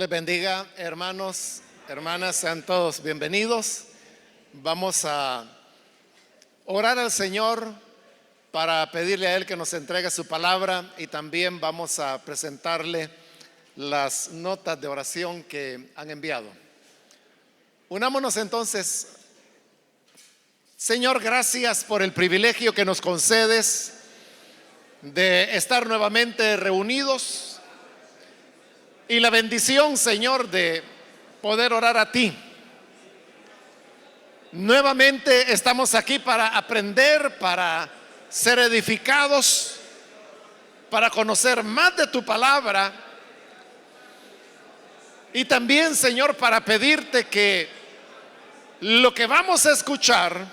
Dios les bendiga, hermanos, hermanas, sean todos bienvenidos. Vamos a orar al Señor para pedirle a Él que nos entregue su palabra y también vamos a presentarle las notas de oración que han enviado. Unámonos entonces. Señor, gracias por el privilegio que nos concedes de estar nuevamente reunidos y la bendición, Señor, de poder orar a ti. Nuevamente estamos aquí para aprender, para ser edificados, para conocer más de tu palabra y también, Señor, para pedirte que lo que vamos a escuchar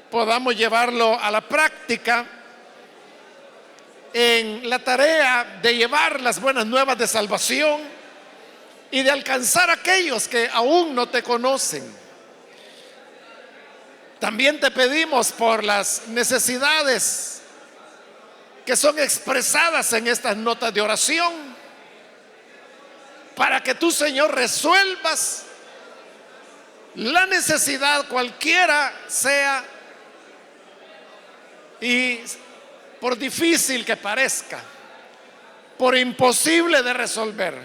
podamos llevarlo a la práctica en la tarea de llevar las buenas nuevas de salvación y de alcanzar a aquellos que aún no te conocen. También te pedimos por las necesidades que son expresadas en estas notas de oración, para que tú, Señor, resuelvas la necesidad cualquiera sea, y por difícil que parezca, por imposible de resolver,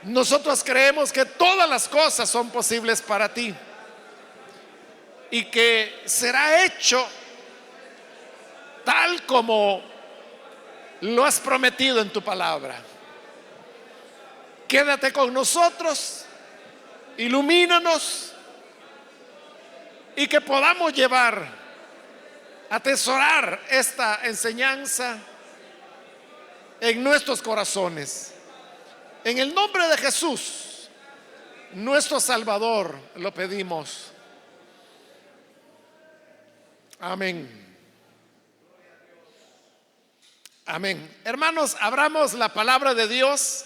nosotros creemos que todas las cosas son posibles para ti y que será hecho tal como lo has prometido en tu palabra. Quédate con nosotros, ilumínanos y que podamos atesorar esta enseñanza en nuestros corazones. En el nombre de Jesús, nuestro Salvador, lo pedimos. Amén. Amén. Hermanos, abramos la palabra de Dios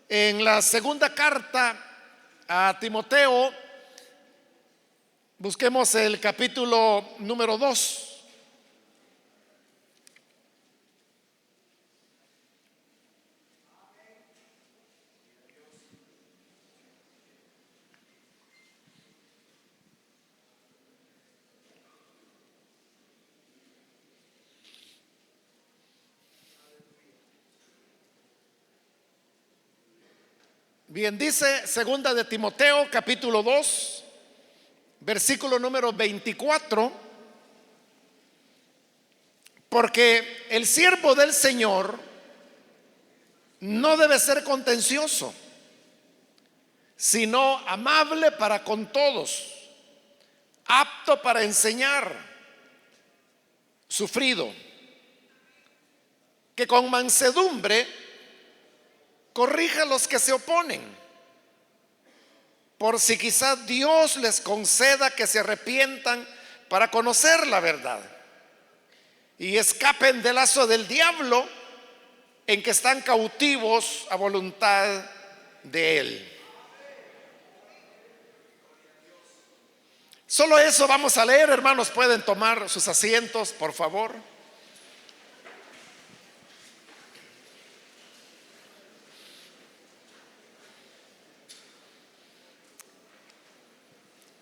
en la segunda carta a Timoteo. Busquemos el capítulo número 2. Bien, dice segunda de Timoteo, capítulo 2, versículo número 24. Porque el siervo del Señor no debe ser contencioso, sino amable para con todos, apto para enseñar, sufrido, que con mansedumbre corrija a los que se oponen, por si quizás Dios les conceda que se arrepientan para conocer la verdad y escapen del lazo del diablo en que están cautivos a voluntad de él. Solo eso vamos a leer, hermanos. Pueden tomar sus asientos, por favor.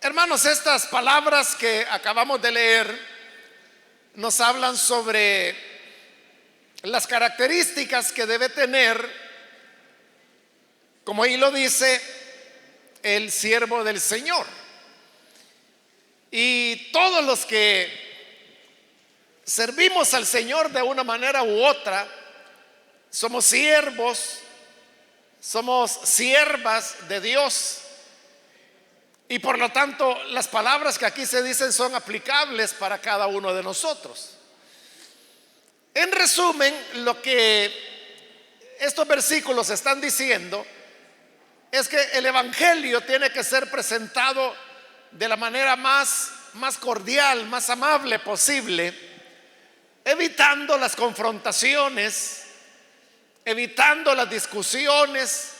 Hermanos, estas palabras que acabamos de leer nos hablan sobre las características que debe tener, como ahí lo dice, el siervo del Señor. Y todos los que servimos al Señor de una manera u otra, somos siervos, somos siervas de Dios. Y por lo tanto, las palabras que aquí se dicen son aplicables para cada uno de nosotros. En resumen, lo que estos versículos están diciendo es que el evangelio tiene que ser presentado de la manera más cordial, más amable posible, evitando las confrontaciones, evitando las discusiones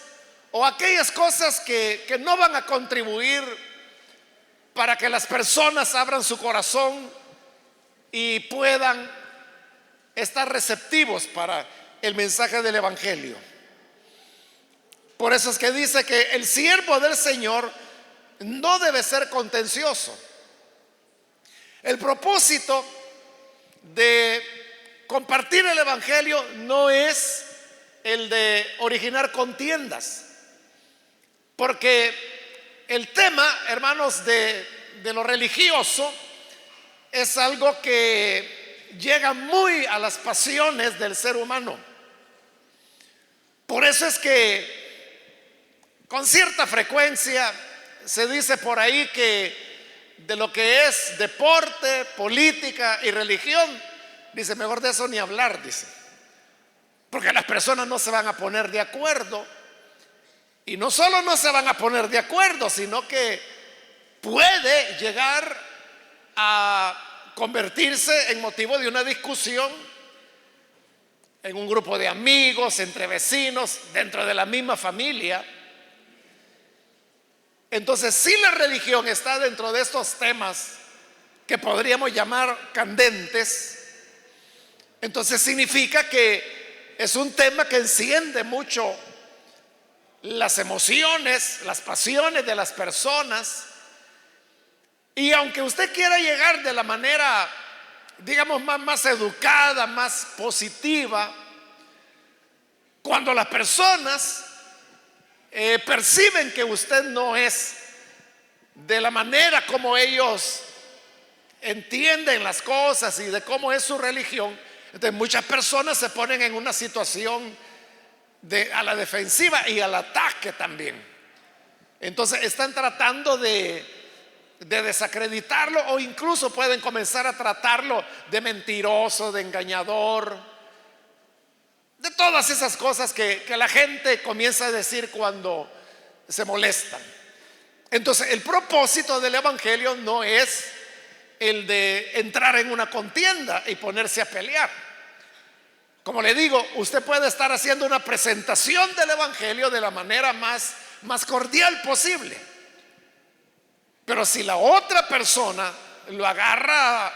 o aquellas cosas que no van a contribuir para que las personas abran su corazón y puedan estar receptivos para el mensaje del evangelio. Por eso es que dice que el siervo del Señor no debe ser contencioso. El propósito de compartir el evangelio no es el de originar contiendas, porque el tema, hermanos, de lo religioso es algo que llega muy a las pasiones del ser humano. Por eso es que con cierta frecuencia se dice por ahí que de lo que es deporte, política y religión, dice, mejor de eso ni hablar, dice, porque las personas no se van a poner de acuerdo. Y no solo no se van a poner de acuerdo, sino que puede llegar a convertirse en motivo de una discusión en un grupo de amigos, entre vecinos, dentro de la misma familia. Entonces, si la religión está dentro de estos temas que podríamos llamar candentes, entonces significa que es un tema que enciende mucho las emociones, las pasiones de las personas. Y aunque usted quiera llegar de la manera, digamos, más educada, más positiva, cuando las personas perciben que usted no es de la manera como ellos entienden las cosas y de cómo es su religión, entonces muchas personas se ponen en una situación a la defensiva y al ataque también. Entonces están tratando de desacreditarlo, o incluso pueden comenzar a tratarlo de mentiroso, de engañador, de todas esas cosas que la gente comienza a decir cuando se molestan. Entonces el propósito del evangelio no es el de entrar en una contienda y ponerse a pelear. Como le digo, usted puede estar haciendo una presentación del evangelio de la manera más cordial posible, pero si la otra persona lo agarra,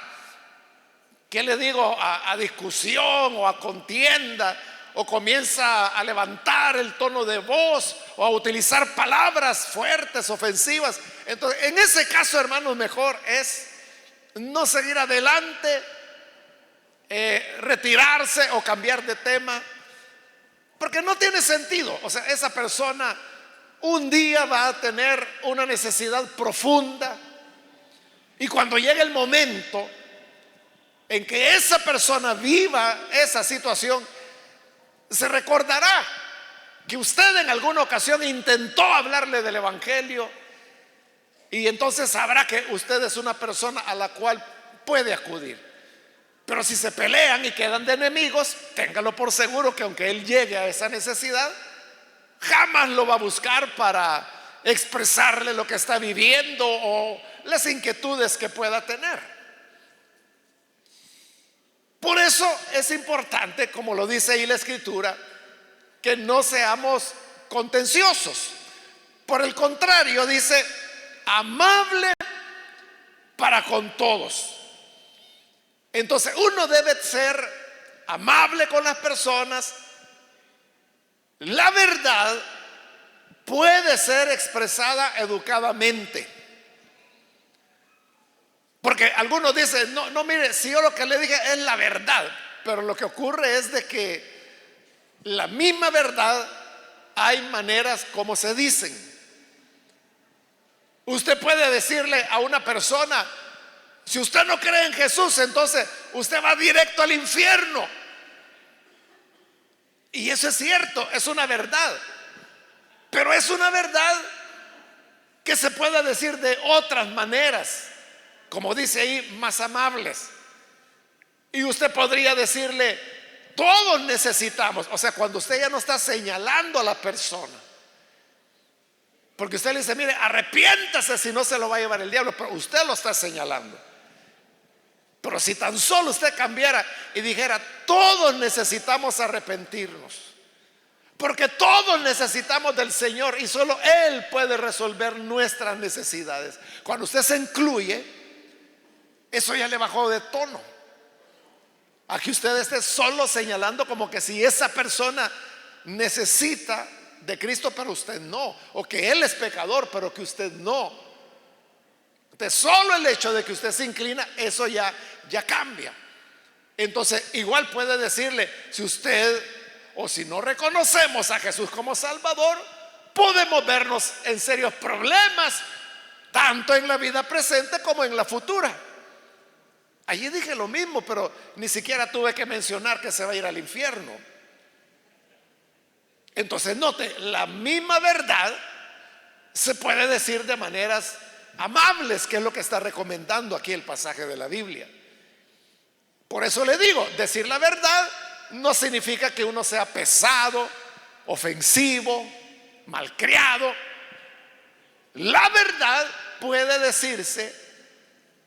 ¿qué le digo?, a discusión o a contienda, o comienza a levantar el tono de voz o a utilizar palabras fuertes, ofensivas, entonces en ese caso, hermanos, mejor es no seguir adelante, retirarse o cambiar de tema, porque no tiene sentido. O sea, esa persona un día va a tener una necesidad profunda, y cuando llegue el momento en que esa persona viva esa situación, se recordará que usted en alguna ocasión intentó hablarle del evangelio, y entonces sabrá que usted es una persona a la cual puede acudir. Pero si se pelean y quedan de enemigos, téngalo por seguro que aunque él llegue a esa necesidad, jamás lo va a buscar para expresarle lo que está viviendo o las inquietudes que pueda tener. Por eso es importante, como lo dice ahí la escritura, que no seamos contenciosos. Por el contrario, dice, amable para con todos. Entonces uno debe ser amable con las personas. La verdad puede ser expresada educadamente, porque algunos dicen, no, mire, si yo lo que le dije es la verdad, pero lo que ocurre es de que la misma verdad hay maneras como se dicen. Usted puede decirle a una persona, si usted no cree en Jesús, entonces usted va directo al infierno. Y eso es cierto, es una verdad, pero es una verdad que se puede decir de otras maneras, como dice ahí, más amables. Y usted podría decirle, todos necesitamos, o sea, cuando usted ya no está señalando a la persona, porque usted le dice, mire, arrepiéntase, si no se lo va a llevar el diablo, pero usted lo está señalando. Pero si tan solo usted cambiara y dijera, todos necesitamos arrepentirnos, porque todos necesitamos del Señor y solo Él puede resolver nuestras necesidades. Cuando usted se incluye, eso ya le bajó de tono. Aquí usted esté solo señalando como que si esa persona necesita de Cristo, pero usted no, o que Él es pecador, pero que usted no. Entonces, solo el hecho de que usted se inclina, eso ya cambia. Entonces, igual puede decirle, si usted o si no reconocemos a Jesús como Salvador, podemos vernos en serios problemas, tanto en la vida presente como en la futura. Allí dije lo mismo, pero ni siquiera tuve que mencionar que se va a ir al infierno. Entonces, note, la misma verdad se puede decir de maneras amables, que es lo que está recomendando aquí el pasaje de la Biblia. Por eso le digo, decir la verdad no significa que uno sea pesado, ofensivo, malcriado. La verdad puede decirse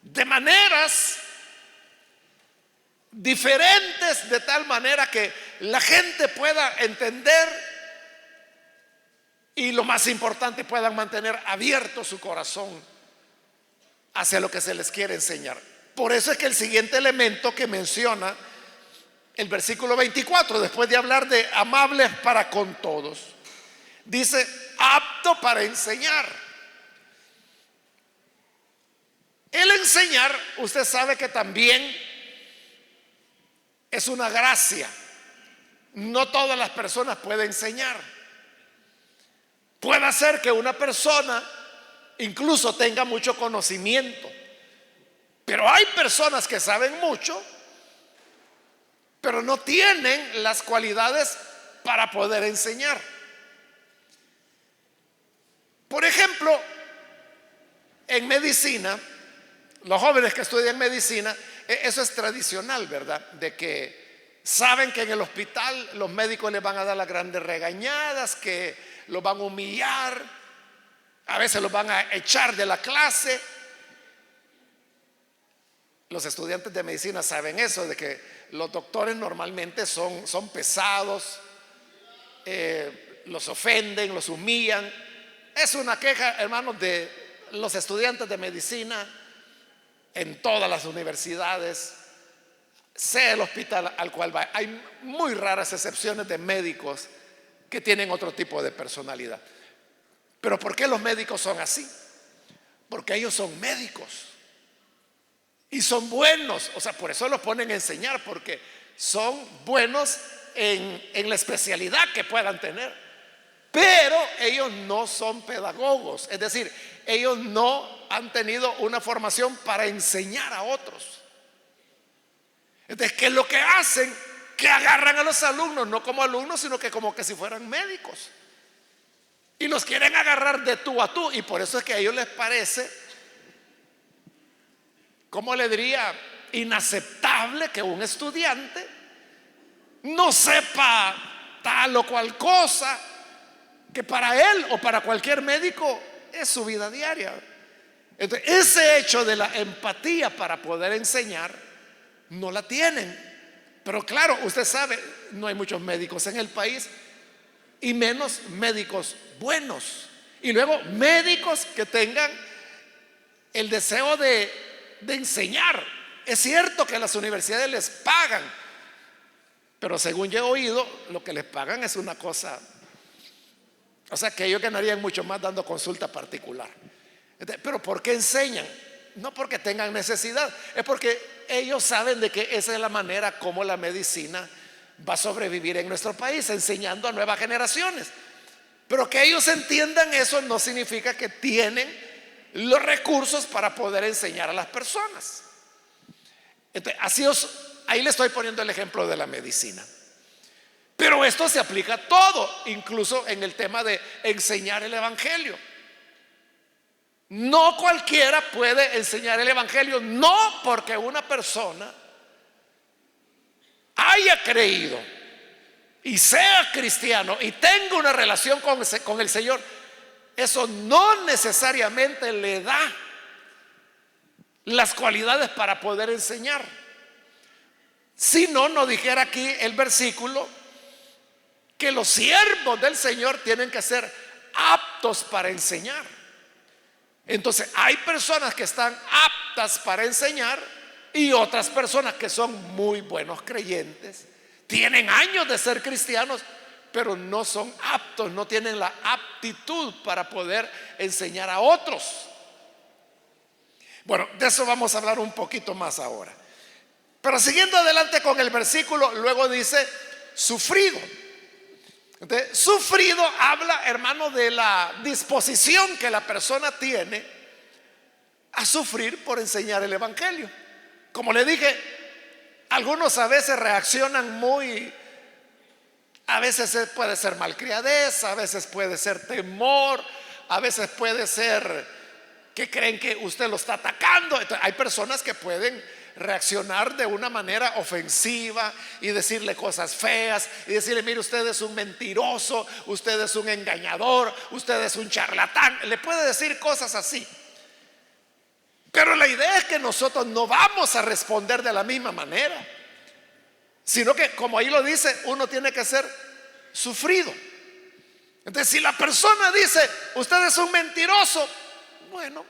de maneras diferentes, de tal manera que la gente pueda entender y, lo más importante, puedan mantener abierto su corazón hacia lo que se les quiere enseñar. Por eso es que el siguiente elemento que menciona el versículo 24, después de hablar de amables para con todos, dice apto para enseñar. El enseñar, usted sabe que también es una gracia. No todas las personas pueden enseñar. Puede ser que una persona incluso tenga mucho conocimiento, pero hay personas que saben mucho, pero no tienen las cualidades para poder enseñar. Por ejemplo, en medicina, los jóvenes que estudian medicina, eso es tradicional, ¿verdad? De que saben que en el hospital los médicos les van a dar las grandes regañadas, que los van a humillar, a veces los van a echar de la clase. Los estudiantes de medicina saben eso, de que los doctores normalmente son pesados, los ofenden, los humillan. Es una queja, hermanos, de los estudiantes de medicina en todas las universidades, sea el hospital al cual va. Hay muy raras excepciones de médicos que tienen otro tipo de personalidad. Pero ¿por qué los médicos son así? Porque ellos son médicos y son buenos. O sea, por eso los ponen a enseñar, porque son buenos en la especialidad que puedan tener. Pero ellos no son pedagogos, es decir, ellos no han tenido una formación para enseñar a otros. Entonces, ¿qué es lo que hacen? Que agarran a los alumnos, no como alumnos, sino que como que si fueran médicos, y los quieren agarrar de tú a tú. Y por eso es que a ellos les parece, ¿cómo le diría?, inaceptable que un estudiante no sepa tal o cual cosa que para él o para cualquier médico es su vida diaria. Entonces, ese hecho de la empatía para poder enseñar no la tienen. Pero claro, usted sabe, no hay muchos médicos en el país, y menos médicos buenos. Y luego médicos que tengan el deseo de enseñar. Es cierto que las universidades les pagan, pero según yo he oído, lo que les pagan es una cosa, o sea, que ellos ganarían mucho más dando consulta particular. Pero ¿por qué enseñan? No porque tengan necesidad, es porque ellos saben de que esa es la manera como la medicina va a sobrevivir en nuestro país, enseñando a nuevas generaciones. Pero que ellos entiendan eso no significa que tienen los recursos para poder enseñar a las personas. Entonces, ahí le estoy poniendo el ejemplo de la medicina. Pero esto se aplica a todo, incluso en el tema de enseñar el evangelio. No cualquiera puede enseñar el evangelio, no porque una persona haya creído y sea cristiano y tenga una relación con el Señor. Eso no necesariamente le da las cualidades para poder enseñar. Si no, no dijera aquí el versículo que los siervos del Señor tienen que ser aptos para enseñar. Entonces, hay personas que están aptas para enseñar y otras personas que son muy buenos creyentes, tienen años de ser cristianos, pero no son aptos, no tienen la aptitud para poder enseñar a otros. Bueno, de eso vamos a hablar un poquito más ahora. Pero siguiendo adelante con el versículo, luego dice sufrido. Entonces, sufrido habla, hermano, de la disposición que la persona tiene a sufrir por enseñar el evangelio. Como le dije, algunos a veces reaccionan a veces puede ser malcriadez, a veces puede ser temor, a veces puede ser que creen que usted lo está atacando. Entonces, hay personas que pueden reaccionar de una manera ofensiva y decirle cosas feas y decirle: mire, usted es un mentiroso, usted es un engañador, usted es un charlatán. Le puede decir cosas así. Pero la idea es que nosotros no vamos a responder de la misma manera, sino que, como ahí lo dice, uno tiene que ser sufrido. Entonces, si la persona dice: usted es un mentiroso, bueno,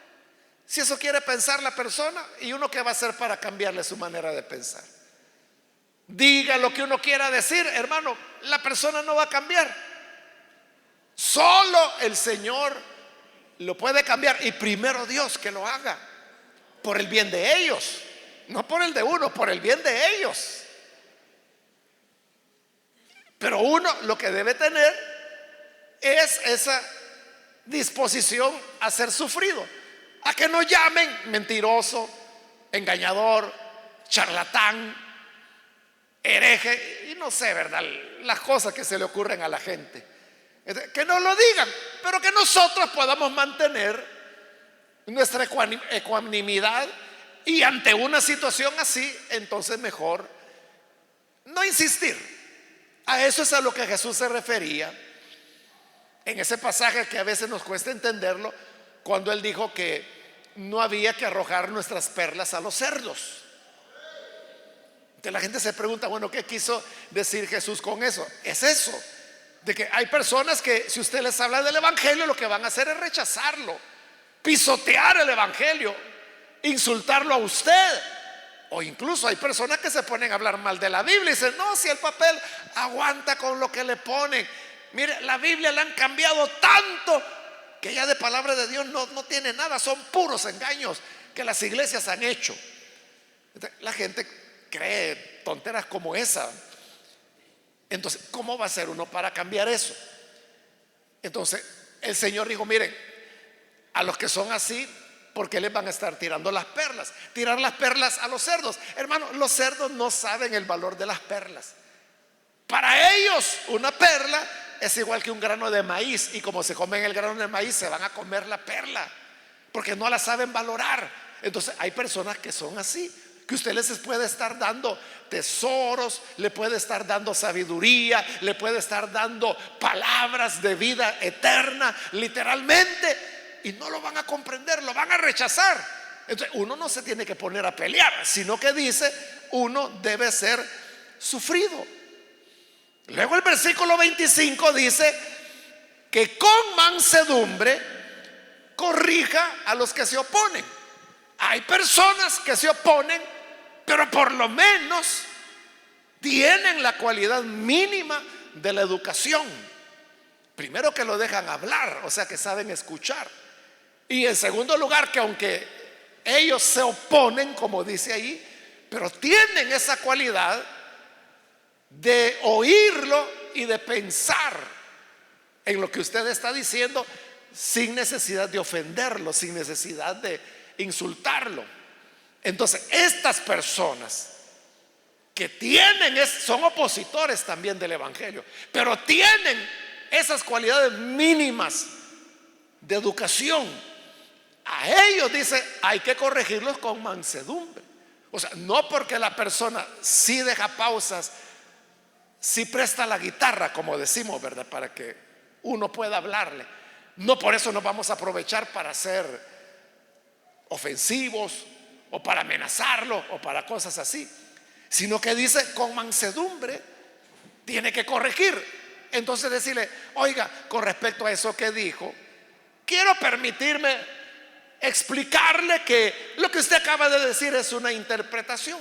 si eso quiere pensar la persona, ¿y uno qué va a hacer para cambiarle su manera de pensar? Diga lo que uno quiera decir, hermano, la persona no va a cambiar. Solo el Señor lo puede cambiar, y primero Dios que lo haga, por el bien de ellos, no por el de uno, por el bien de ellos. Pero uno lo que debe tener es esa disposición a ser sufrido, a que no llamen mentiroso, engañador, charlatán, hereje y no sé, ¿verdad?, las cosas que se le ocurren a la gente. Que no lo digan, pero que nosotros podamos mantener nuestra ecuanimidad, y ante una situación así, entonces mejor no insistir. A eso es a lo que Jesús se refería en ese pasaje que a veces nos cuesta entenderlo, cuando él dijo que no había que arrojar nuestras perlas a los cerdos. Entonces la gente se pregunta: bueno, ¿qué quiso decir Jesús con eso? Es eso, de que hay personas que, si usted les habla del evangelio, lo que van a hacer es rechazarlo, pisotear el evangelio, insultarlo a usted. O incluso hay personas que se ponen a hablar mal de la Biblia y dicen: no, si el papel aguanta con lo que le ponen. Mire, la Biblia la han cambiado tanto que ya de palabra de Dios no tiene nada, son puros engaños que las iglesias han hecho. La gente cree tonteras como esa. Entonces, ¿cómo va a ser uno para cambiar eso? Entonces, el Señor dijo: miren, a los que son así, ¿por qué les van a estar tirando las perlas? Tirar las perlas a los cerdos. Hermano, los cerdos no saben el valor de las perlas. Para ellos, una perla es igual que un grano de maíz, y como se comen el grano de maíz, se van a comer la perla, porque no la saben valorar. Entonces, hay personas que son así, que usted les puede estar dando tesoros, le puede estar dando sabiduría, le puede estar dando palabras de vida eterna, literalmente, y no lo van a comprender, lo van a rechazar. Entonces, uno no se tiene que poner a pelear, sino que dice, uno debe ser sufrido. Luego el versículo 25 dice que con mansedumbre corrija a los que se oponen. Hay personas que se oponen, pero por lo menos tienen la cualidad mínima de la educación. Primero, que lo dejan hablar, o sea, que saben escuchar. Y en segundo lugar, que aunque ellos se oponen, como dice ahí, pero tienen esa cualidad de oírlo y de pensar en lo que usted está diciendo, sin necesidad de ofenderlo, sin necesidad de insultarlo. Entonces, estas personas que son opositores también del evangelio, pero tienen esas cualidades mínimas de educación, a ellos dice: hay que corregirlos con mansedumbre. O sea, no porque la persona sí deja pausas, sí presta la guitarra, como decimos, ¿verdad?, para que uno pueda hablarle, no por eso nos vamos a aprovechar para ser ofensivos o para amenazarlo o para cosas así, sino que dice: con mansedumbre tiene que corregir. Entonces, decirle: oiga, con respecto a eso que dijo, quiero permitirme explicarle que lo que usted acaba de decir es una interpretación,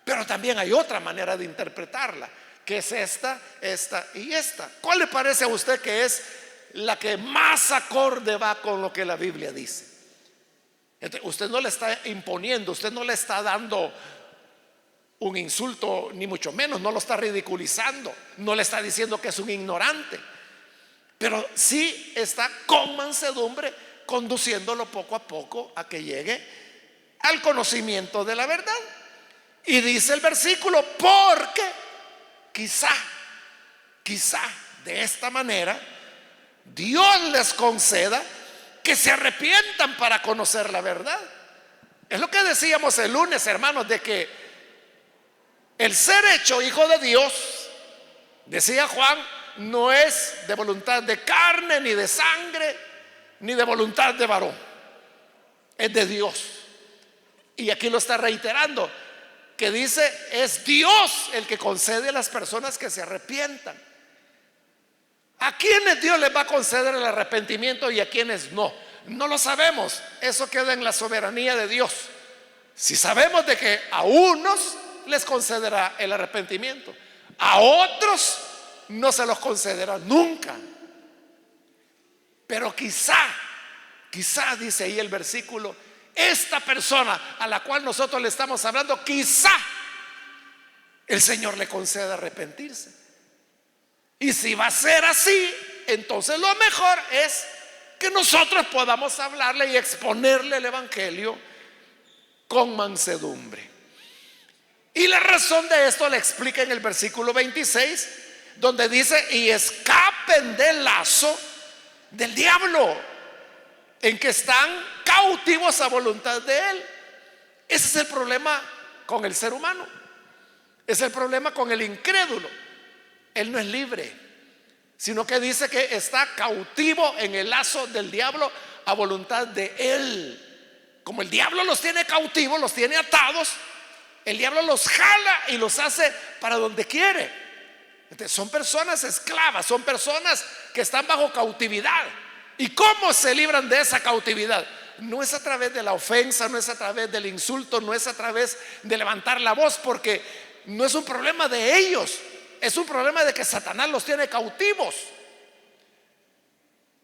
pero también hay otra manera de interpretarla. que es esta, esta y esta. ¿Cuál le parece a usted que es la que más acorde va con lo que la Biblia dice? Entonces, usted no le está imponiendo, usted no le está dando un insulto, ni mucho menos, no lo está ridiculizando, no le está diciendo que es un ignorante, pero sí está con mansedumbre conduciéndolo poco a poco a que llegue al conocimiento de la verdad. Y dice el versículo: porque quizá de esta manera Dios les conceda que se arrepientan para conocer la verdad. Es lo que decíamos el lunes, hermanos, de que el ser hecho hijo de Dios, decía Juan, no es de voluntad de carne, ni de sangre, ni de voluntad de varón, es de Dios. Y aquí lo está reiterando, que dice: es Dios el que concede a las personas que se arrepientan. ¿A quiénes Dios les va a conceder el arrepentimiento y a quiénes no? No lo sabemos, eso queda en la soberanía de Dios. Si sabemos de que a unos les concederá el arrepentimiento, a otros no se los concederá nunca. Pero quizá dice ahí el versículo, esta persona a la cual nosotros le estamos hablando, quizá el Señor le conceda arrepentirse. Y si va a ser así, entonces lo mejor es que nosotros podamos hablarle y exponerle el evangelio con mansedumbre. Y la razón de esto la explica en el versículo 26, donde dice: y escapen del lazo del diablo, en que están cautivos a voluntad de él. Ese es el problema con el ser humano, es el problema con el incrédulo. Él no es libre, sino que dice que está cautivo en el lazo del diablo a voluntad de él. Como el diablo los tiene cautivos, los tiene atados, el diablo los jala y los hace para donde quiere. Entonces, son personas esclavas, son personas que están bajo cautividad. ¿Y cómo se libran de esa cautividad? No es a través de la ofensa, no es a través del insulto, no es a través de levantar la voz, porque no es un problema de ellos, es un problema de que Satanás los tiene cautivos.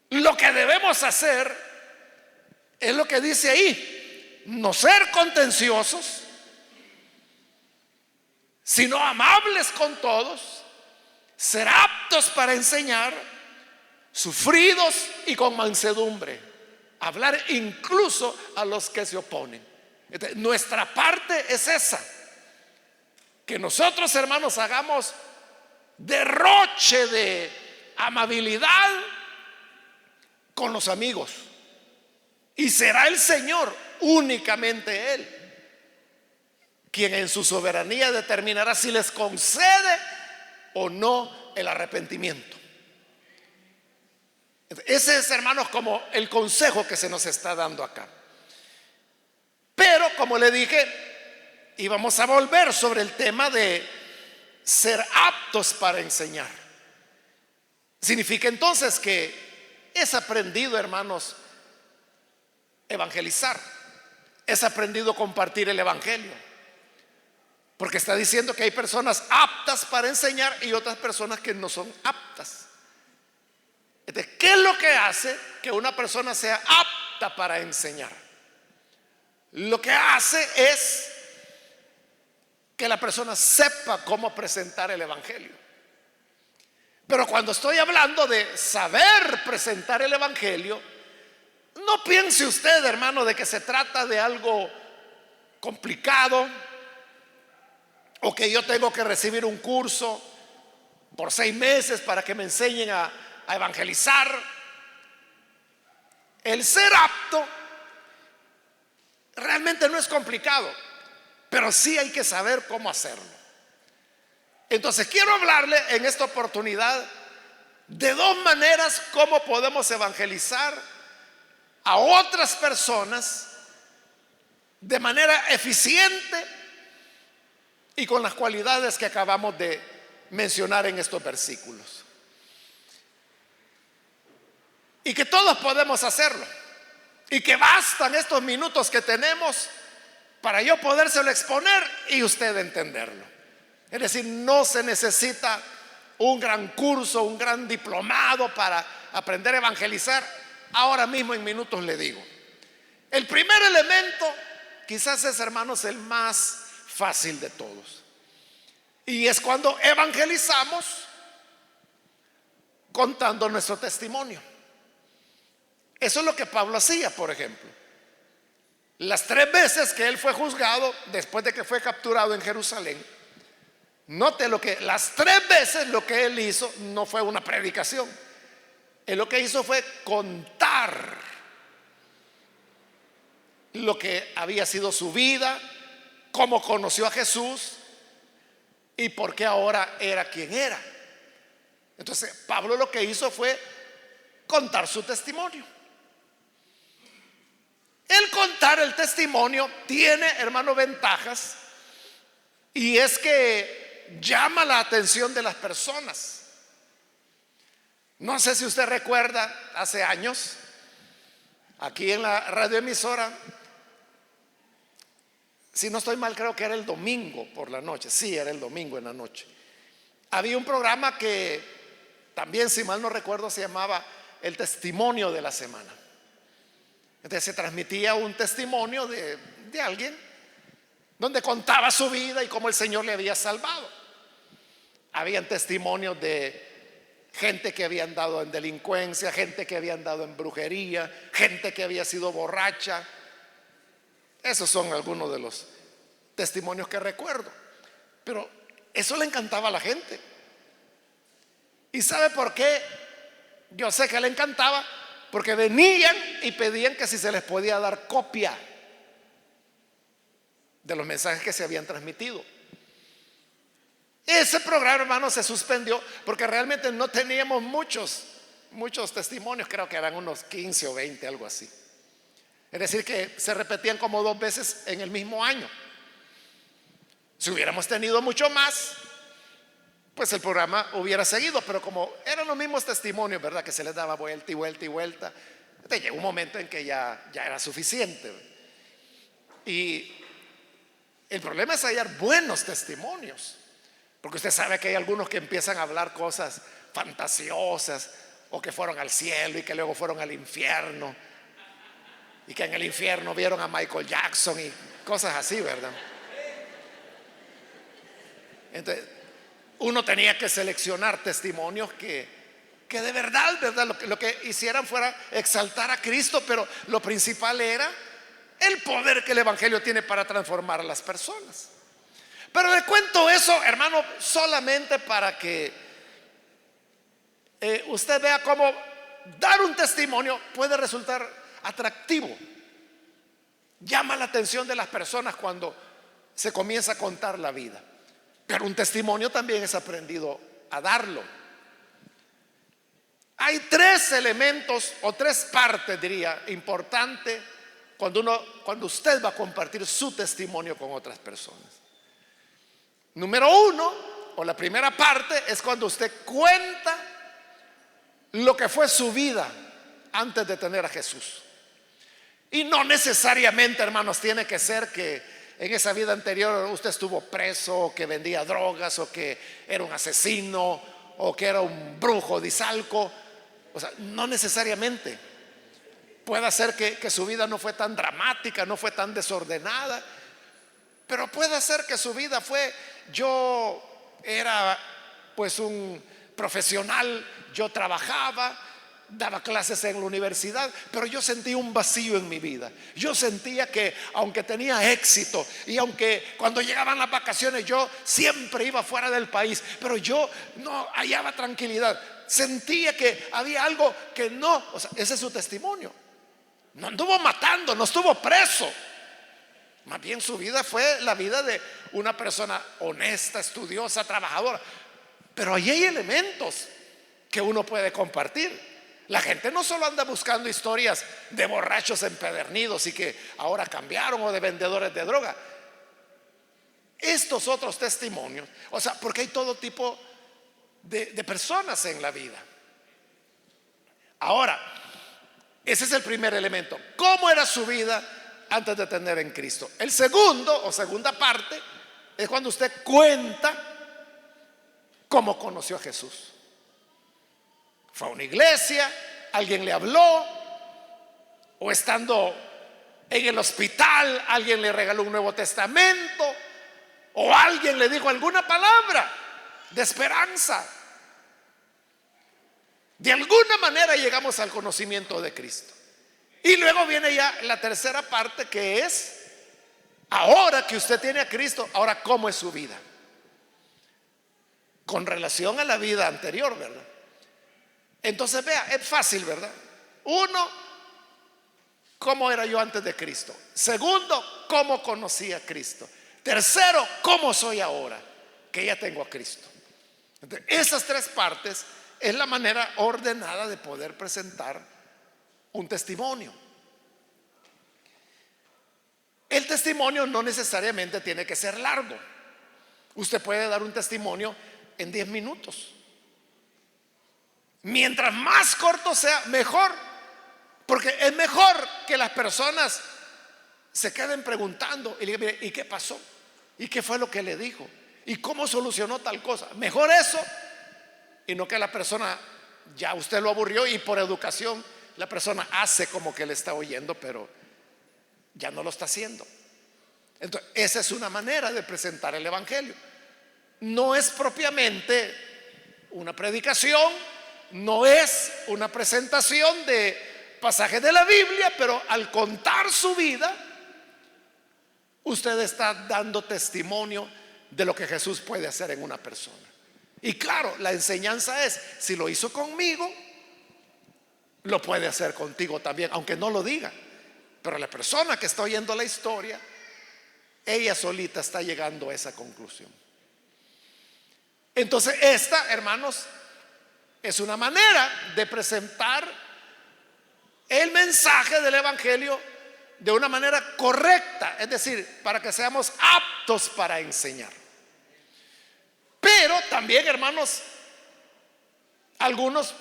Lo que debemos hacer es lo que dice ahí: no ser contenciosos, sino amables con todos, ser aptos para enseñar, sufridos y con mansedumbre, hablar incluso a los que se oponen. Entonces, nuestra parte es esa, que nosotros, hermanos, hagamos derroche de amabilidad con los amigos, y será el Señor, únicamente Él, quien en su soberanía determinará si les concede o no el arrepentimiento. Ese es, hermanos, como el consejo que se nos está dando acá. Pero, como le dije, íbamos a volver sobre el tema de ser aptos para enseñar. Significa entonces que es aprendido, hermanos, evangelizar, es aprendido compartir el evangelio, porque está diciendo que hay personas aptas para enseñar y otras personas que no son aptas. Entonces, ¿qué es lo que hace que una persona sea apta para enseñar? Lo que hace es que la persona sepa cómo presentar el evangelio. Pero cuando estoy hablando de saber presentar el evangelio, no piense usted, hermano, de que se trata de algo complicado, o que yo tengo que recibir un curso por 6 meses para que me enseñen a evangelizar. El ser apto realmente no es complicado, pero sí hay que saber cómo hacerlo. Entonces, quiero hablarle en esta oportunidad de 2 maneras cómo podemos evangelizar a otras personas de manera eficiente y con las cualidades que acabamos de mencionar en estos versículos, y que todos podemos hacerlo, y que bastan estos minutos que tenemos para yo podérselo exponer y usted entenderlo. Es decir, no se necesita un gran curso, un gran diplomado para aprender a evangelizar. Ahora mismo en minutos le digo. El primer elemento quizás es, hermanos, el más fácil de todos. Y es cuando evangelizamos contando nuestro testimonio. Eso es lo que Pablo hacía, por ejemplo. Las 3 veces que él fue juzgado después de que fue capturado en Jerusalén, note las 3 veces lo que él hizo no fue una predicación. Él lo que hizo fue contar lo que había sido su vida, cómo conoció a Jesús y por qué ahora era quien era. Entonces Pablo lo que hizo fue contar su testimonio. El contar el testimonio tiene, hermano, ventajas, y es que llama la atención de las personas. No sé si usted recuerda, hace años, aquí en la radioemisora, si no estoy mal, creo que era el domingo por la noche. Sí, era el domingo en la noche. Había un programa que también, si mal no recuerdo, se llamaba El Testimonio de la Semana. Entonces se transmitía un testimonio de alguien donde contaba su vida y cómo el Señor le había salvado. Habían testimonios de gente que había andado en delincuencia, gente que había andado en brujería, gente que había sido borracha. Esos son algunos de los testimonios que recuerdo. Pero eso le encantaba a la gente. ¿Y sabe por qué? Yo sé que le encantaba, porque venían y pedían que si se les podía dar copia de los mensajes que se habían transmitido. Ese programa, hermano, se suspendió porque realmente no teníamos muchos testimonios. Creo que eran unos 15 o 20, algo así. Es decir, que se repetían como 2 veces en el mismo año. Si hubiéramos tenido mucho más, pues el programa hubiera seguido. Pero como eran los mismos testimonios, ¿verdad?, que se les daba vuelta y vuelta y vuelta, entonces llegó un momento en que ya era suficiente. Y el problema es hallar buenos testimonios, porque usted sabe que hay algunos que empiezan a hablar cosas fantasiosas, o que fueron al cielo y que luego fueron al infierno, y que en el infierno vieron a Michael Jackson y cosas así, ¿verdad? Entonces uno tenía que seleccionar testimonios que de verdad, lo que hicieran fuera exaltar a Cristo, pero lo principal era el poder que el Evangelio tiene para transformar a las personas. Pero le cuento eso, hermano, solamente para que usted vea cómo dar un testimonio puede resultar atractivo. Llama la atención de las personas cuando se comienza a contar la vida. Pero un testimonio también es aprendido a darlo. Hay 3 elementos o 3 partes, diría, importantes cuando usted va a compartir su testimonio con otras personas. Número 1, o la primera parte, es cuando usted cuenta lo que fue su vida antes de tener a Jesús. Y no necesariamente, hermanos, tiene que ser que en esa vida anterior usted estuvo preso, o que vendía drogas, o que era un asesino, o que era un brujo disalco. O sea, no necesariamente. Puede ser que su vida no fue tan dramática, no fue tan desordenada, pero puede ser que su vida fue: yo era pues un profesional, yo trabajaba, daba clases en la universidad, pero yo sentí un vacío en mi vida. Yo sentía que aunque tenía éxito, y aunque cuando llegaban las vacaciones yo siempre iba fuera del país, pero yo no hallaba tranquilidad. Sentía que había algo que no, o sea, ese es su testimonio. No anduvo matando, no estuvo preso. Más bien su vida fue la vida de una persona honesta, estudiosa, trabajadora. Pero ahí hay elementos que uno puede compartir. La gente no solo anda buscando historias de borrachos empedernidos y que ahora cambiaron, o de vendedores de droga. Estos otros testimonios, o sea, porque hay todo tipo de personas en la vida. Ahora, ese es el primer elemento. ¿Cómo era su vida antes de tener en Cristo? El segundo o segunda parte es cuando usted cuenta cómo conoció a Jesús. Fue a una iglesia, alguien le habló, o estando en el hospital alguien le regaló un Nuevo Testamento, o alguien le dijo alguna palabra de esperanza. De alguna manera llegamos al conocimiento de Cristo. Y luego viene ya la tercera parte, que es: ahora que usted tiene a Cristo, ahora cómo es su vida con relación a la vida anterior, ¿verdad? Entonces vea, es fácil, ¿verdad? Uno, cómo era yo antes de Cristo. Segundo, cómo conocí a Cristo. Tercero, cómo soy ahora que ya tengo a Cristo. Entonces, esas tres partes es la manera ordenada de poder presentar un testimonio. El testimonio no necesariamente tiene que ser largo. Usted puede dar un testimonio en 10 minutos. Mientras más corto sea, mejor. Porque es mejor que las personas se queden preguntando y le digan: mire, ¿y qué pasó? ¿Y qué fue lo que le dijo? ¿Y cómo solucionó tal cosa? Mejor eso, y no que la persona, ya usted lo aburrió y por educación la persona hace como que le está oyendo, pero ya no lo está haciendo. Entonces, esa es una manera de presentar el evangelio. No es propiamente una predicación, no es una presentación de pasajes de la Biblia, pero al contar su vida, usted está dando testimonio de lo que Jesús puede hacer en una persona. Y claro, la enseñanza es: si lo hizo conmigo, lo puede hacer contigo también, aunque no lo diga. Pero la persona que está oyendo la historia, ella solita está llegando a esa conclusión. Entonces esta, hermanos, es una manera de presentar el mensaje del evangelio de una manera correcta, es decir, para que seamos aptos para enseñar. Pero también, hermanos, algunos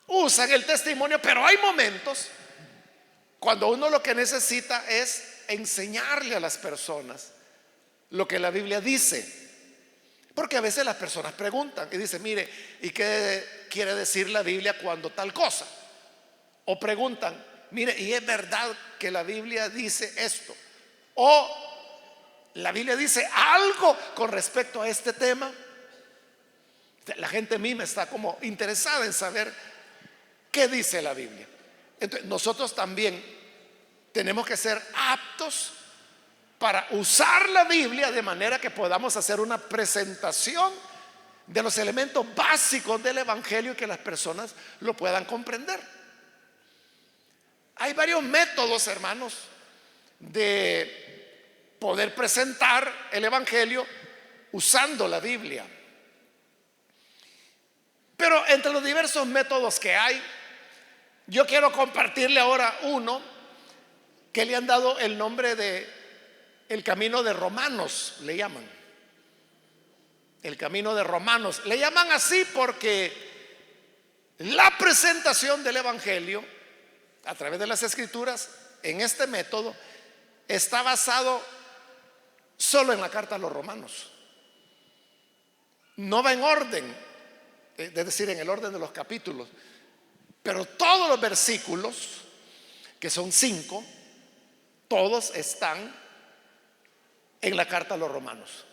usan el testimonio, pero hay momentos cuando uno lo que necesita es enseñarle a las personas lo que la Biblia dice. Porque a veces las personas preguntan y dicen: mire, ¿y qué quiere decir la Biblia cuando tal cosa? O preguntan: mire, ¿y es verdad que la Biblia dice esto? O la Biblia dice algo con respecto a este tema. La gente misma está como interesada en saber qué dice la Biblia. Entonces nosotros también tenemos que ser aptos para usar la Biblia de manera que podamos hacer una presentación de los elementos básicos del evangelio y que las personas lo puedan comprender. Hay varios métodos, hermanos, de poder presentar el evangelio usando la Biblia. Pero entre los diversos métodos que hay, yo quiero compartirle ahora uno que le han dado el nombre de el camino de Romanos, le llaman. El camino de Romanos. Le llaman así porque la presentación del evangelio a través de las escrituras en este método está basado solo en la carta a los Romanos. No va en orden, es decir, en el orden de los capítulos, pero todos los versículos, que son 5, todos están en la carta a los Romanos.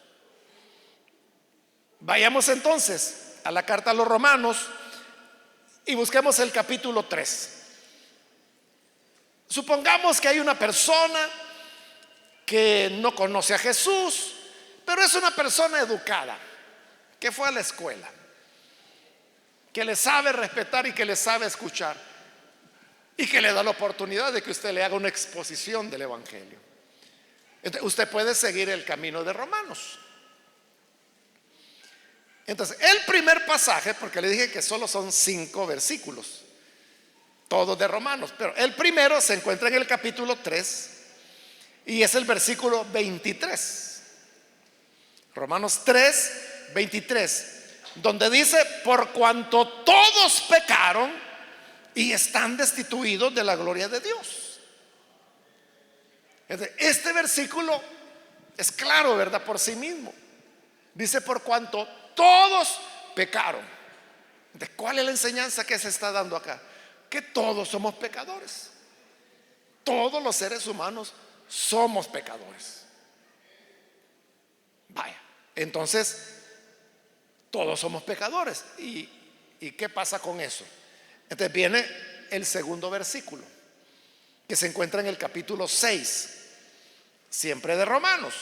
Vayamos entonces a la carta a los Romanos y busquemos el capítulo 3. Supongamos que hay una persona que no conoce a Jesús, pero es una persona educada, que fue a la escuela, que le sabe respetar y que le sabe escuchar, y que le da la oportunidad de que usted le haga una exposición del evangelio. Entonces, usted puede seguir el camino de Romanos. Entonces, el primer pasaje, porque le dije que solo son 5 versículos, todos de Romanos, pero el primero se encuentra en el capítulo 3 y es el versículo 23. Romanos 3, 23, donde dice: por cuanto todos pecaron y están destituidos de la gloria de Dios. Este versículo es claro, ¿verdad? Por sí mismo. Dice, por cuanto todos pecaron. ¿De cuál es la enseñanza que se está dando acá? Que todos somos pecadores. Todos los seres humanos somos pecadores. Vaya, entonces todos somos pecadores. ¿Y qué pasa con eso? Entonces viene el segundo versículo, que se encuentra en el capítulo 6, siempre de Romanos,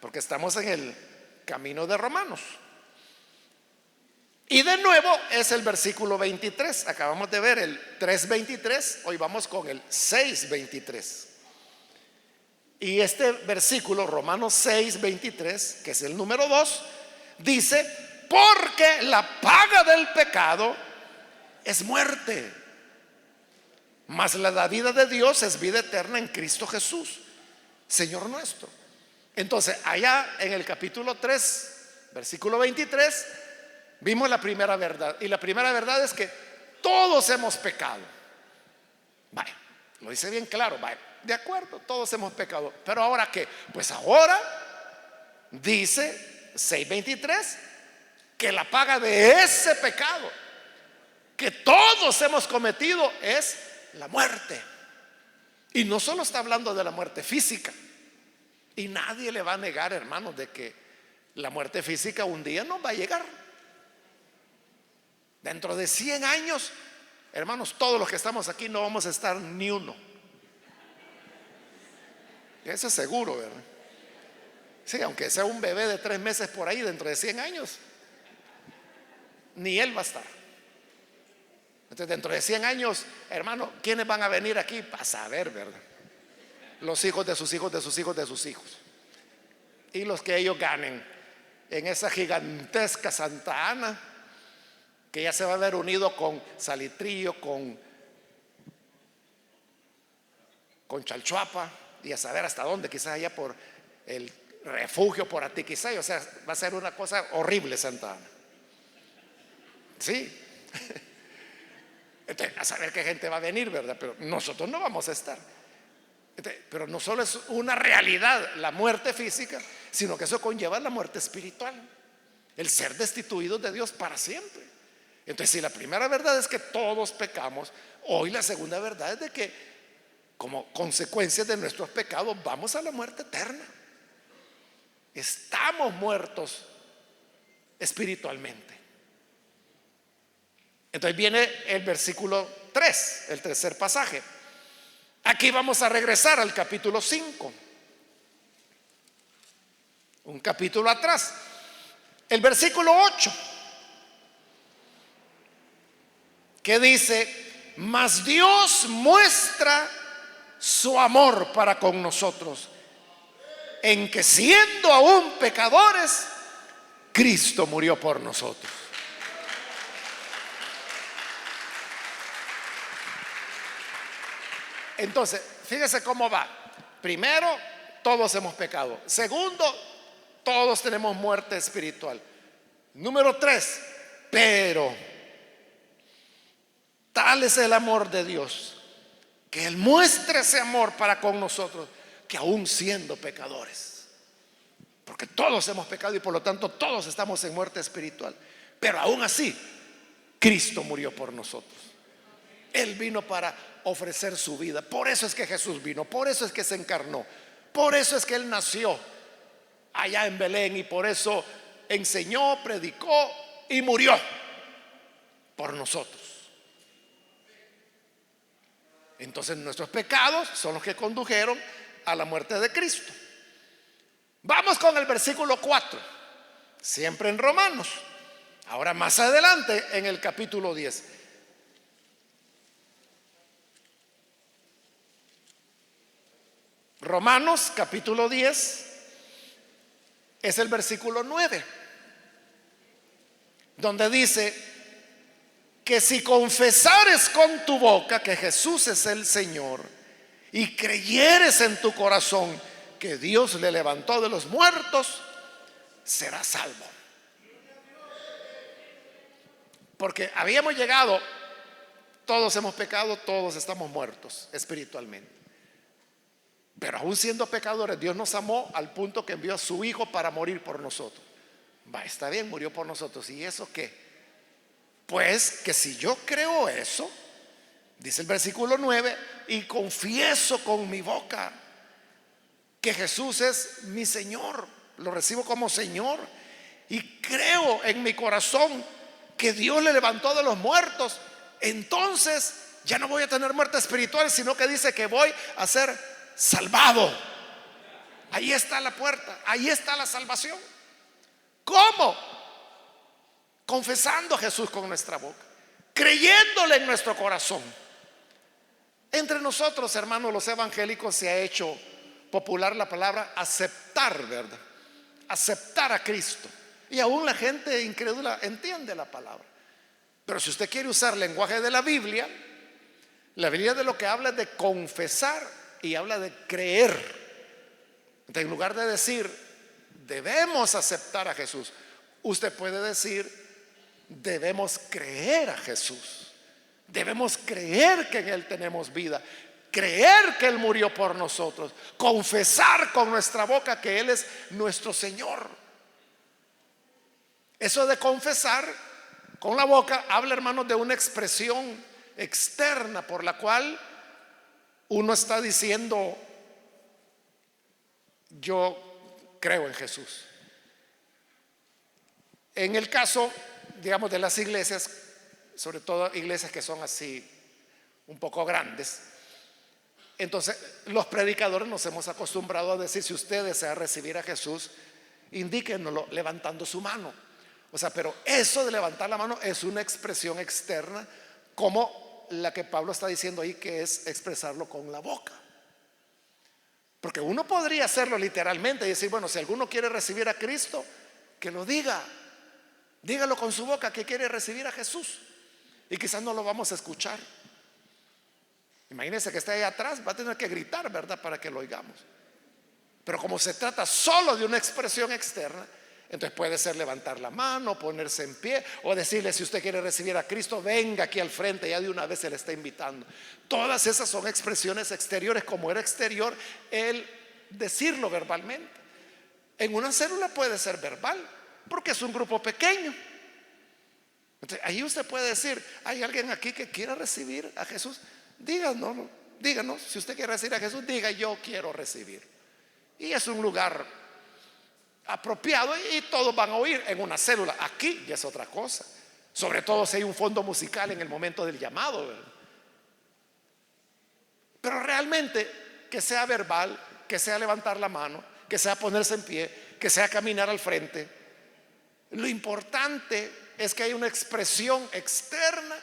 porque estamos en el camino de Romanos. Y de nuevo es el versículo 23. Acabamos de ver el 3:23, hoy vamos con el 6:23. Y este versículo, Romanos 6:23, que es el número 2, dice, porque la paga del pecado es muerte, mas la vida de Dios es vida eterna en Cristo Jesús, Señor nuestro. Entonces, allá en el capítulo 3, versículo 23, vimos la primera verdad. Y la primera verdad es que todos hemos pecado. Vaya, lo dice bien claro, vaya, de acuerdo, todos hemos pecado. Pero ahora qué? Pues ahora dice 6:23 que la paga de ese pecado que todos hemos cometido es la muerte. Y no solo está hablando de la muerte física. Y nadie le va a negar, hermanos, de que la muerte física un día nos va a llegar. Dentro de 100 años, hermanos, todos los que estamos aquí no vamos a estar ni uno. Eso es seguro, ¿verdad? Sí, aunque sea un bebé de 3 meses por ahí, dentro de 100 años, ni él va a estar. Entonces, dentro de 100 años, hermano, ¿quiénes van a venir aquí? Para saber, ¿verdad? Los hijos de sus hijos, de sus hijos, de sus hijos. Y los que ellos ganen en esa gigantesca Santa Ana, que ya se va a ver unido con Salitrillo, con Chalchuapa, y a saber hasta dónde, quizás allá por el refugio, por Atiquizay. O sea, va a ser una cosa horrible Santa Ana. Sí. Entonces, a saber qué gente va a venir, ¿verdad? Pero nosotros no vamos a estar. Entonces, pero no solo es una realidad la muerte física, sino que eso conlleva la muerte espiritual, el ser destituidos de Dios para siempre. Entonces, si la primera verdad es que todos pecamos, hoy la segunda verdad es de que como consecuencia de nuestros pecados vamos a la muerte eterna. Estamos muertos espiritualmente. Entonces viene el versículo 3, el tercer pasaje. Aquí vamos a regresar al capítulo 5, un capítulo atrás, el versículo 8, que dice, mas Dios muestra su amor para con nosotros, en que siendo aún pecadores, Cristo murió por nosotros. Entonces, fíjese cómo va. Primero, todos hemos pecado. Segundo, todos tenemos muerte espiritual. Número 3, pero tal es el amor de Dios, que Él muestra ese amor para con nosotros, que aún siendo pecadores, porque todos hemos pecado y por lo tanto todos estamos en muerte espiritual, pero aún así Cristo murió por nosotros. Él vino para ofrecer su vida. Por eso es que Jesús vino, por eso es que se encarnó, por eso es que Él nació allá en Belén, y por eso enseñó, predicó y murió por nosotros. Entonces nuestros pecados son los que condujeron a la muerte de Cristo. Vamos con el versículo 4, siempre en Romanos, ahora más adelante en el capítulo 10. Romanos capítulo 10 es el versículo 9, donde dice que si confesares con tu boca que Jesús es el Señor y creyeres en tu corazón que Dios le levantó de los muertos, serás salvo. Porque habíamos llegado, todos hemos pecado, todos estamos muertos espiritualmente. Pero aún siendo pecadores, Dios nos amó al punto que envió a su Hijo para morir por nosotros. Va, está bien, murió por nosotros. ¿Y eso qué? Pues que si yo creo eso, dice el versículo 9, y confieso con mi boca que Jesús es mi Señor, lo recibo como Señor, y creo en mi corazón que Dios le levantó de los muertos, entonces ya no voy a tener muerte espiritual, sino que dice que voy a ser salvado. Ahí está la puerta, ahí está la salvación. ¿Cómo? Confesando a Jesús con nuestra boca, creyéndole en nuestro corazón. Entre nosotros, hermanos, los evangélicos, se ha hecho popular la palabra aceptar, ¿verdad? Aceptar a Cristo. Y aún la gente incrédula entiende la palabra. Pero si usted quiere usar lenguaje de la Biblia de lo que habla es de confesar y habla de creer. Entonces, en lugar de decir debemos aceptar a Jesús, usted puede decir debemos creer a Jesús. Debemos creer que en Él tenemos vida, creer que Él murió por nosotros, confesar con nuestra boca que Él es nuestro Señor. Eso de confesar con la boca habla, hermanos, de una expresión externa por la cual uno está diciendo yo creo en Jesús. En el caso, digamos, de las iglesias, sobre todo iglesias que son así un poco grandes, entonces los predicadores nos hemos acostumbrado a decir: si usted desea recibir a Jesús, indíquenoslo levantando su mano. O sea, pero eso de levantar la mano es una expresión externa, como la que Pablo está diciendo ahí, que es expresarlo con la boca. Porque uno podría hacerlo literalmente y decir: bueno, si alguno quiere recibir a Cristo, que lo diga. Dígalo con su boca que quiere recibir a Jesús. Y quizás no lo vamos a escuchar. Imagínense que está ahí atrás, va a tener que gritar, ¿verdad?, para que lo oigamos. Pero como se trata solo de una expresión externa, entonces puede ser levantar la mano, ponerse en pie, o decirle: si usted quiere recibir a Cristo, venga aquí al frente. Ya de una vez se le está invitando. Todas esas son expresiones exteriores, como era exterior el decirlo verbalmente. En una célula puede ser verbal, porque es un grupo pequeño. Entonces, ahí usted puede decir: hay alguien aquí que quiera recibir a Jesús, díganos, si usted quiere recibir a Jesús, diga: yo quiero recibir. Y es un lugar apropiado y todos van a oír. En una célula, aquí ya es otra cosa, sobre todo si hay un fondo musical en el momento del llamado, ¿verdad? Pero realmente, que sea verbal, que sea levantar la mano, que sea ponerse en pie, que sea caminar al frente, lo importante es que hay una expresión externa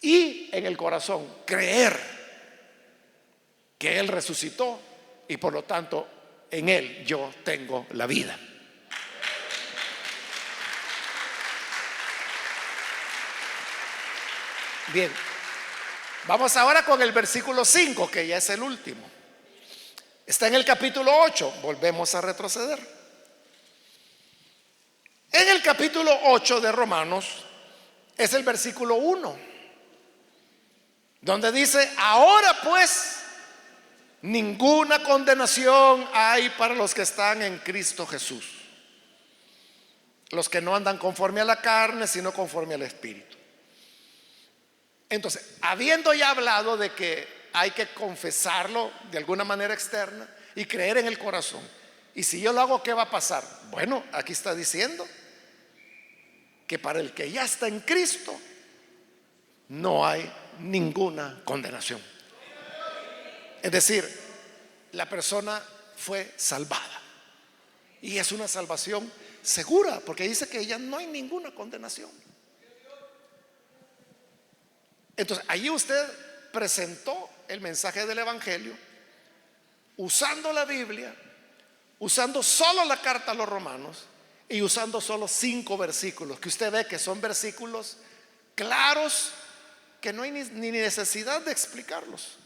y en el corazón creer que Él resucitó y por lo tanto en Él yo tengo la vida. Bien, vamos ahora con el versículo 5, que ya es el último. Está en el capítulo 8, volvemos a retroceder. En el capítulo 8 de Romanos es el versículo 1, donde dice: ahora pues ninguna condenación hay para los que están en Cristo Jesús, los que no andan conforme a la carne, sino conforme al Espíritu. Entonces, habiendo ya hablado de que hay que confesarlo de alguna manera externa y creer en el corazón, y si yo lo hago, ¿qué va a pasar? Bueno, aquí está diciendo que para el que ya está en Cristo no hay ninguna condenación. Es decir, la persona fue salvada y es una salvación segura, porque dice que ya no hay ninguna condenación. Entonces, ahí usted presentó el mensaje del Evangelio usando la Biblia, usando solo la carta a los Romanos y usando solo 5 versículos, que usted ve que son versículos claros, que no hay ni necesidad de explicarlos,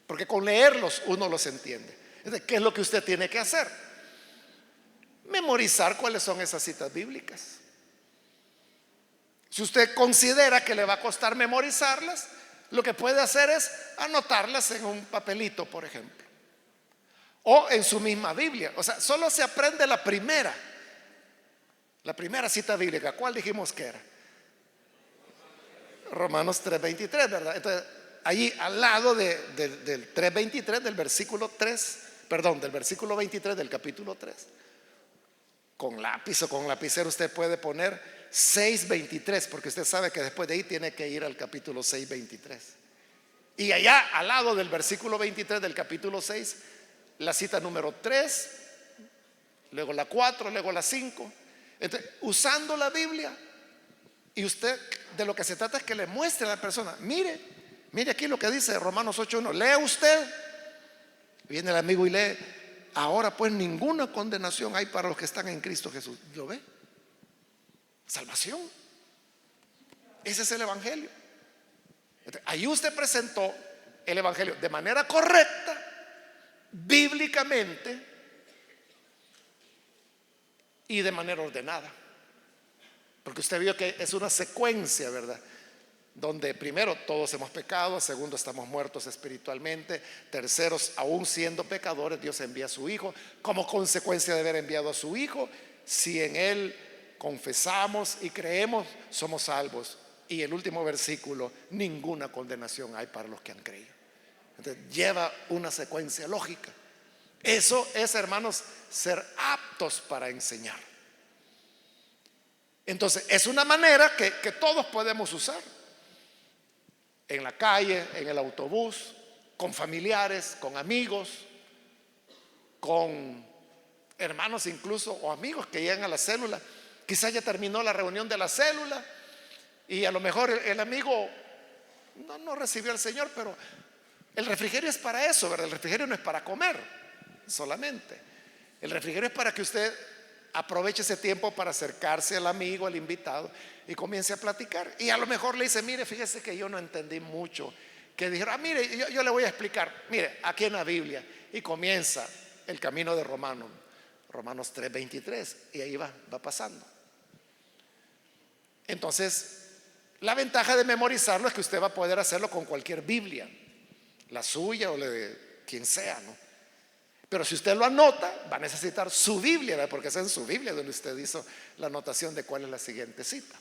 porque con leerlos uno los entiende. Entonces, ¿qué es lo que usted tiene que hacer? Memorizar cuáles son esas citas bíblicas. Si usted considera que le va a costar memorizarlas, lo que puede hacer es anotarlas en un papelito, por ejemplo, o en su misma Biblia. O sea, solo se aprende la primera, La primera cita bíblica, ¿cuál dijimos que era? Romanos 3:23, ¿verdad? Entonces, ahí al lado del 3:23, del versículo 3, perdón, del versículo 23 del capítulo 3, con lápiz o con lapicero usted puede poner 6:23, porque usted sabe que después de ahí tiene que ir al capítulo 6:23. Y allá al lado del versículo 23 del capítulo 6, la cita número 3, luego la 4, luego la 5. Entonces, usando la Biblia, y usted de lo que se trata es que le muestre a la persona, mire, mire aquí lo que dice Romanos 8:1, lea usted. Viene el amigo y lee, ahora pues ninguna condenación hay para los que están en Cristo Jesús. ¿Lo ve? Salvación. Ese es el evangelio. Entonces, ahí usted presentó el evangelio de manera correcta, bíblicamente y de manera ordenada. Porque usted vio que es una secuencia, ¿verdad? Donde primero todos hemos pecado, segundo estamos muertos espiritualmente, terceros aún siendo pecadores Dios envía a su Hijo. Como consecuencia de haber enviado a su Hijo, si en Él confesamos y creemos, somos salvos. Y el último versículo, ninguna condenación hay para los que han creído. Entonces lleva una secuencia lógica. Eso es, hermanos, ser aptos para enseñar. Entonces es una manera que todos podemos usar. En la calle, en el autobús, con familiares, con amigos, con hermanos incluso, o amigos que llegan a la célula. Quizás ya terminó la reunión de la célula y a lo mejor el amigo no recibió al Señor, pero el refrigerio es para eso, ¿verdad? El refrigerio no es para comer solamente. El refrigerio es para que usted aproveche ese tiempo para acercarse al amigo, al invitado, y comience a platicar. Y a lo mejor le dice, mire, fíjese que yo no entendí mucho. Que dijeron, mire, yo le voy a explicar. Mire, aquí en la Biblia. Y comienza el camino de Romanos 3:23. Y ahí va pasando. Entonces, la ventaja de memorizarlo es que usted va a poder hacerlo con cualquier Biblia, la suya o la de quien sea, ¿no? Pero si usted lo anota, va a necesitar su Biblia, ¿verdad? Porque es en su Biblia donde usted hizo la anotación de cuál es la siguiente cita.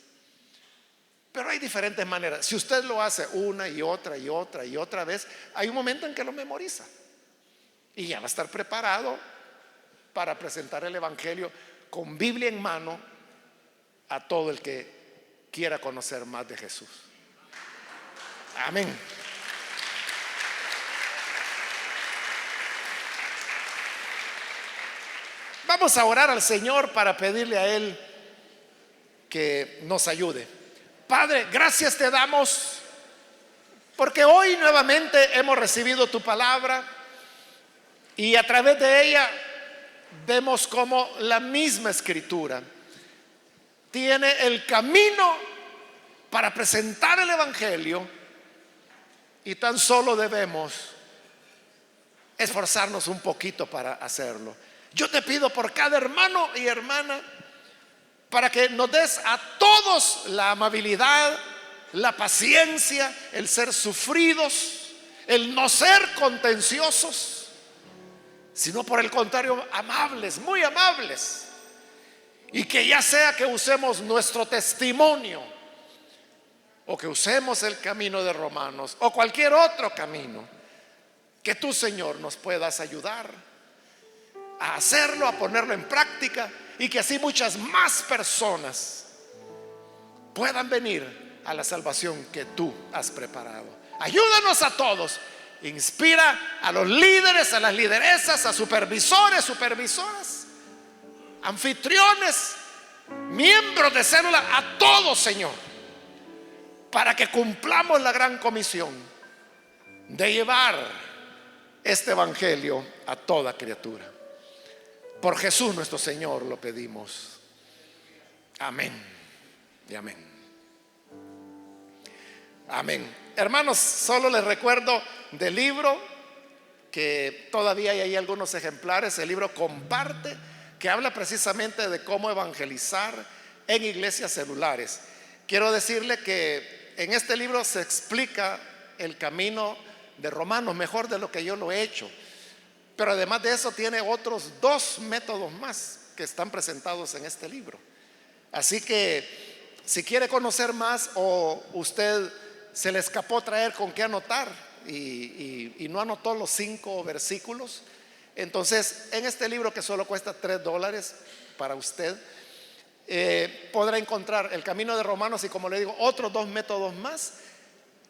Pero hay diferentes maneras. Si usted lo hace una y otra y otra y otra vez, hay un momento en que lo memoriza y ya va a estar preparado para presentar el evangelio con Biblia en mano a todo el que quiera conocer más de Jesús. Amén. Vamos a orar al Señor para pedirle a Él que nos ayude. Padre, gracias te damos porque hoy nuevamente hemos recibido tu palabra y a través de ella vemos cómo la misma Escritura tiene el camino para presentar el evangelio y tan solo debemos esforzarnos un poquito para hacerlo. Yo te pido por cada hermano y hermana para que nos des a todos la amabilidad, la paciencia, el ser sufridos, el no ser contenciosos, sino por el contrario amables, muy amables. Y que ya sea que usemos nuestro testimonio o que usemos el camino de Romanos o cualquier otro camino, que tú, Señor, nos puedas ayudar a hacerlo, a ponerlo en práctica y que así muchas más personas puedan venir a la salvación que tú has preparado. Ayúdanos a todos. Inspira a los líderes, a las lideresas, a supervisores, supervisoras, anfitriones, miembros de célula, a todos, Señor, para que cumplamos la gran comisión de llevar este evangelio a toda criatura. Por Jesús nuestro Señor lo pedimos. Amén y amén. Amén. Hermanos, solo les recuerdo del libro, que todavía hay ahí algunos ejemplares. El libro Comparte, que habla precisamente de cómo evangelizar en iglesias celulares. Quiero decirle que en este libro se explica el camino de Romanos mejor de lo que yo lo he hecho. Pero además de eso tiene otros 2 métodos más que están presentados en este libro. Así que si quiere conocer más o usted se le escapó traer con qué anotar y no anotó los 5 versículos, entonces en este libro que solo cuesta $3 para usted, podrá encontrar el camino de Romanos y, como le digo, otros 2 métodos más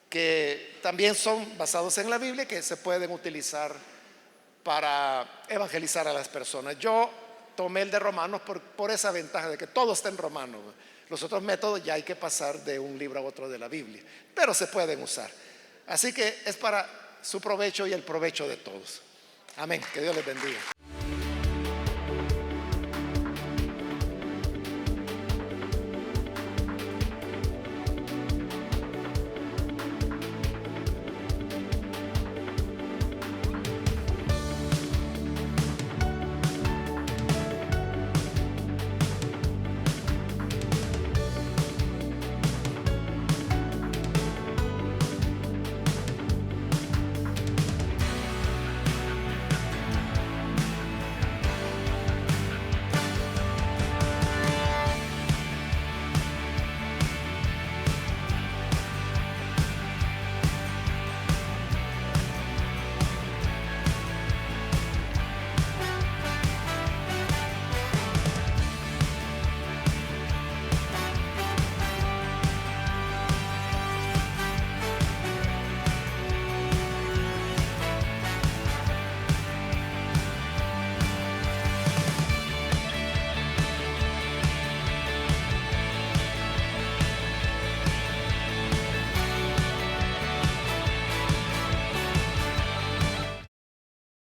que también son basados en la Biblia, que se pueden utilizar para evangelizar a las personas. Yo tomé el de Romanos por esa ventaja de que todo está en Romanos. Los otros métodos ya hay que pasar de un libro a otro de la Biblia, pero se pueden usar. Así que es para su provecho y el provecho de todos. Amén. Que Dios les bendiga.